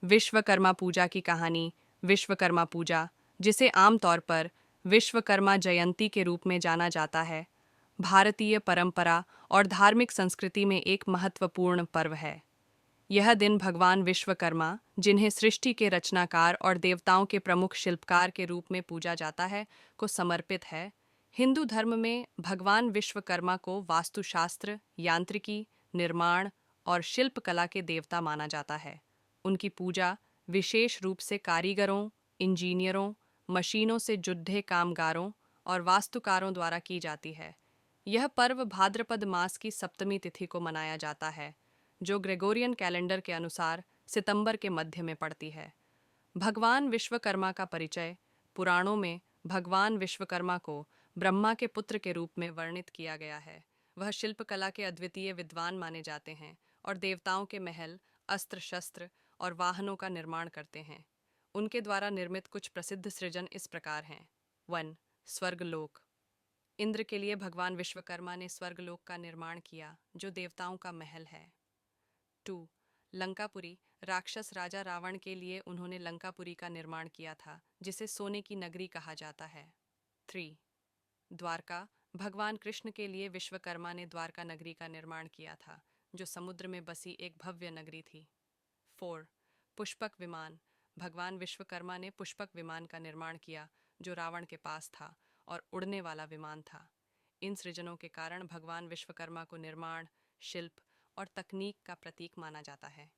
विश्वकर्मा पूजा की कहानी। विश्वकर्मा पूजा, जिसे आमतौर पर विश्वकर्मा जयंती के रूप में जाना जाता है, भारतीय परंपरा और धार्मिक संस्कृति में एक महत्वपूर्ण पर्व है। यह दिन भगवान विश्वकर्मा, जिन्हें सृष्टि के रचनाकार और देवताओं के प्रमुख शिल्पकार के रूप में पूजा जाता है, को समर्पित है। हिंदू धर्म में भगवान विश्वकर्मा को वास्तुशास्त्र, यांत्रिकी, निर्माण और शिल्पकला के देवता माना जाता है। उनकी पूजा विशेष रूप से कारीगरों, इंजीनियरों, मशीनों से जुड़े कामगारों और वास्तुकारों द्वारा की जाती है। यह पर्व भाद्रपद मास की सप्तमी तिथि को मनाया जाता है, जो ग्रेगोरियन कैलेंडर के अनुसार सितंबर के मध्य में पड़ती है। भगवान विश्वकर्मा का परिचय। पुराणों में भगवान विश्वकर्मा को ब्रह्मा के पुत्र के रूप में वर्णित किया गया है। वह शिल्पकला के अद्वितीय विद्वान माने जाते हैं और देवताओं के महल, अस्त्र शस्त्र और वाहनों का निर्माण करते हैं। उनके द्वारा निर्मित कुछ प्रसिद्ध सृजन इस प्रकार हैं। 1. स्वर्गलोक। इंद्र के लिए भगवान विश्वकर्मा ने स्वर्गलोक का निर्माण किया, जो देवताओं का महल है। 2. लंकापुरी। राक्षस राजा रावण के लिए उन्होंने लंकापुरी का निर्माण किया था, जिसे सोने की नगरी कहा जाता है। 3. द्वारका। भगवान कृष्ण के लिए विश्वकर्मा ने द्वारका नगरी का निर्माण किया था, जो समुद्र में बसी एक भव्य नगरी थी। 4. पुष्पक विमान। भगवान विश्वकर्मा ने पुष्पक विमान का निर्माण किया, जो रावण के पास था और उड़ने वाला विमान था। इन सृजनों के कारण भगवान विश्वकर्मा को निर्माण, शिल्प और तकनीक का प्रतीक माना जाता है।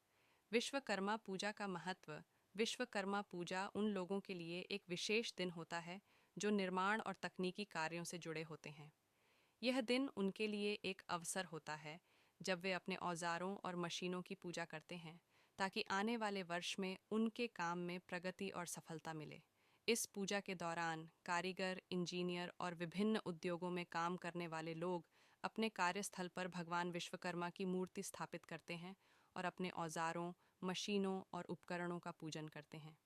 विश्वकर्मा पूजा का महत्व। विश्वकर्मा पूजा उन लोगों के लिए एक विशेष दिन होता है जो निर्माण और तकनीकी कार्यों से जुड़े होते हैं। यह दिन उनके लिए एक अवसर होता है जब वे अपने औजारों और मशीनों की पूजा करते हैं, ताकि आने वाले वर्ष में उनके काम में प्रगति और सफलता मिले। इस पूजा के दौरान कारीगर, इंजीनियर और विभिन्न उद्योगों में काम करने वाले लोग अपने कार्यस्थल पर भगवान विश्वकर्मा की मूर्ति स्थापित करते हैं और अपने औजारों, मशीनों और उपकरणों का पूजन करते हैं।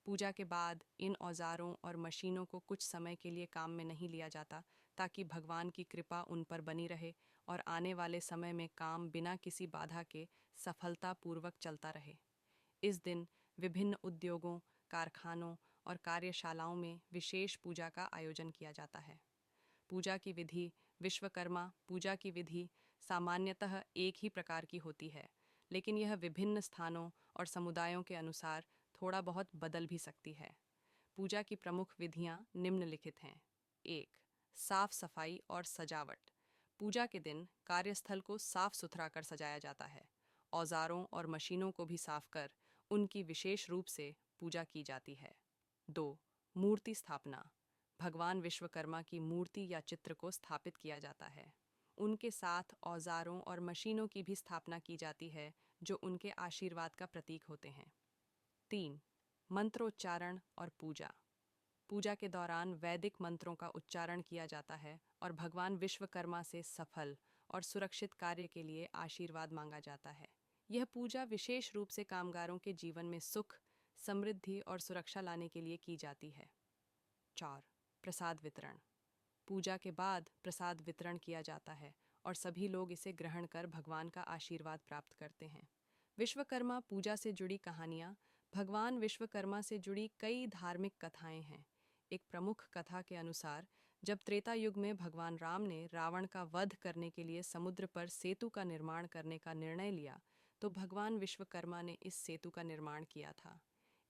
पूजा के बाद इन औजारों और मशीनों को कुछ समय के लिए काम में नहीं लिया जाता, ताकि भगवान की कृपा उन पर बनी रहे और आने वाले समय में काम बिना किसी बाधा के सफलतापूर्वक चलता रहे। इस दिन विभिन्न उद्योगों, कारखानों और कार्यशालाओं में विशेष पूजा का आयोजन किया जाता है। पूजा की विधि। विश्वकर्मा पूजा की विधि सामान्यतः एक ही प्रकार की होती है, लेकिन यह विभिन्न स्थानों और समुदायों के अनुसार थोड़ा बहुत बदल भी सकती है। पूजा की प्रमुख विधियां निम्नलिखित हैं। 1. साफ सफाई और सजावट। पूजा के दिन कार्यस्थल को साफ सुथरा कर सजाया जाता है। औजारों और मशीनों को भी साफ कर उनकी विशेष रूप से पूजा की जाती है। 2. मूर्ति स्थापना। भगवान विश्वकर्मा की मूर्ति या चित्र को स्थापित किया जाता है। उनके साथ औजारों और मशीनों की भी स्थापना की जाती है, जो उनके आशीर्वाद का प्रतीक होते हैं। 3. मंत्रोच्चारण और पूजा। पूजा के दौरान वैदिक मंत्रों का उच्चारण किया जाता है और भगवान विश्वकर्मा से सफल और सुरक्षित कार्य के लिए आशीर्वाद मांगा जाता है। यह पूजा विशेष रूप से कामगारों के जीवन में सुख, समृद्धि और सुरक्षा लाने के लिए की जाती है। 4. प्रसाद वितरण। पूजा के बाद प्रसाद वितरण किया जाता है और सभी लोग इसे ग्रहण कर भगवान का आशीर्वाद प्राप्त करते हैं। विश्वकर्मा पूजा से जुड़ी कहानियाँ। भगवान विश्वकर्मा से जुड़ी कई धार्मिक कथाएं हैं। एक प्रमुख कथा के अनुसार, जब त्रेता युग में भगवान राम ने रावण का वध करने के लिए समुद्र पर सेतु का निर्माण करने का निर्णय लिया, तो भगवान विश्वकर्मा ने इस सेतु का निर्माण किया था।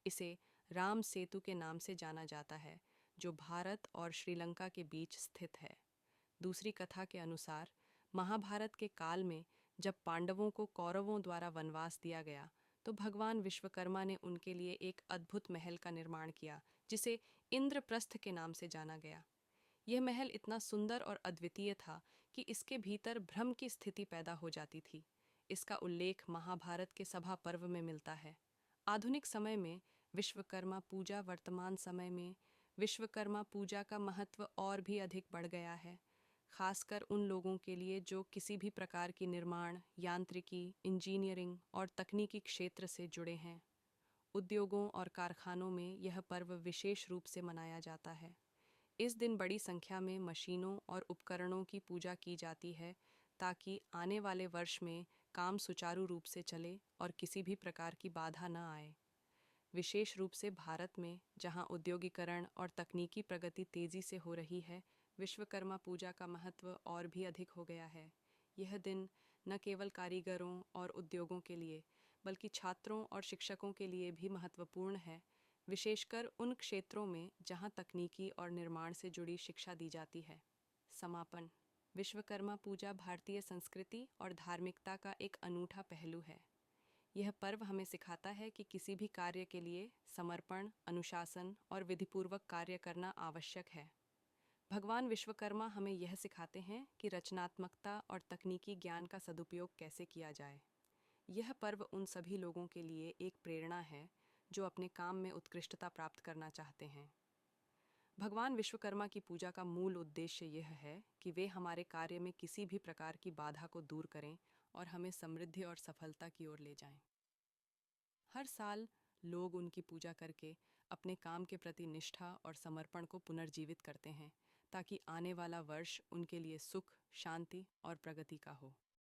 इसे राम सेतु के नाम से जाना जाता है, जो भारत और श्रीलंका के बीच स्थित है। दूसरी कथा के अनुसार, महाभारत के काल में जब पांडवों को कौरवों द्वारा वनवास दिया गया, तो भगवान विश्वकर्मा ने उनके लिए एक अद्भुत महल का निर्माण किया, जिसे इंद्रप्रस्थ के नाम से जाना गया। यह महल इतना सुंदर और अद्वितीय था कि इसके भीतर ब्रह्म की स्थिति पैदा हो जाती थी। इसका उल्लेख महाभारत के सभा पर्व में मिलता है। आधुनिक समय में विश्वकर्मा पूजा वर्तमान समय में विश्वकर्मा पूजा का महत्व और भी अधिक बढ़ गया है, खासकर उन लोगों के लिए जो किसी भी प्रकार की निर्माण, यांत्रिकी, इंजीनियरिंग और तकनीकी क्षेत्र से जुड़े हैं। उद्योगों और कारखानों में यह पर्व विशेष रूप से मनाया जाता है। इस दिन बड़ी संख्या में मशीनों और उपकरणों की पूजा की जाती है, ताकि आने वाले वर्ष में काम सुचारू रूप से चले और किसी भी प्रकार की बाधा न आए। विशेष रूप से भारत में, जहां औद्योगिकरण और तकनीकी प्रगति तेजी से हो रही है, विश्वकर्मा पूजा का महत्व और भी अधिक हो गया है। यह दिन न केवल कारीगरों और उद्योगों के लिए, बल्कि छात्रों और शिक्षकों के लिए भी महत्वपूर्ण है, विशेषकर उन क्षेत्रों में जहां तकनीकी और निर्माण से जुड़ी शिक्षा दी जाती है। समापन। विश्वकर्मा पूजा भारतीय संस्कृति और धार्मिकता का एक अनूठा पहलू है। यह पर्व हमें सिखाता है कि किसी भी कार्य के लिए समर्पण, अनुशासन और विधिपूर्वक कार्य करना आवश्यक है। भगवान विश्वकर्मा हमें यह सिखाते हैं कि रचनात्मकता और तकनीकी ज्ञान का सदुपयोग कैसे किया जाए। यह पर्व उन सभी लोगों के लिए एक प्रेरणा है जो अपने काम में उत्कृष्टता प्राप्त करना चाहते हैं। भगवान विश्वकर्मा की पूजा का मूल उद्देश्य यह है कि वे हमारे कार्य में किसी भी प्रकार की बाधा को दूर करें और हमें समृद्धि और सफलता की ओर ले जाएं। हर साल लोग उनकी पूजा करके अपने काम के प्रति निष्ठा और समर्पण को पुनर्जीवित करते हैं, ताकि आने वाला वर्ष उनके लिए सुख, शांति और प्रगति का हो।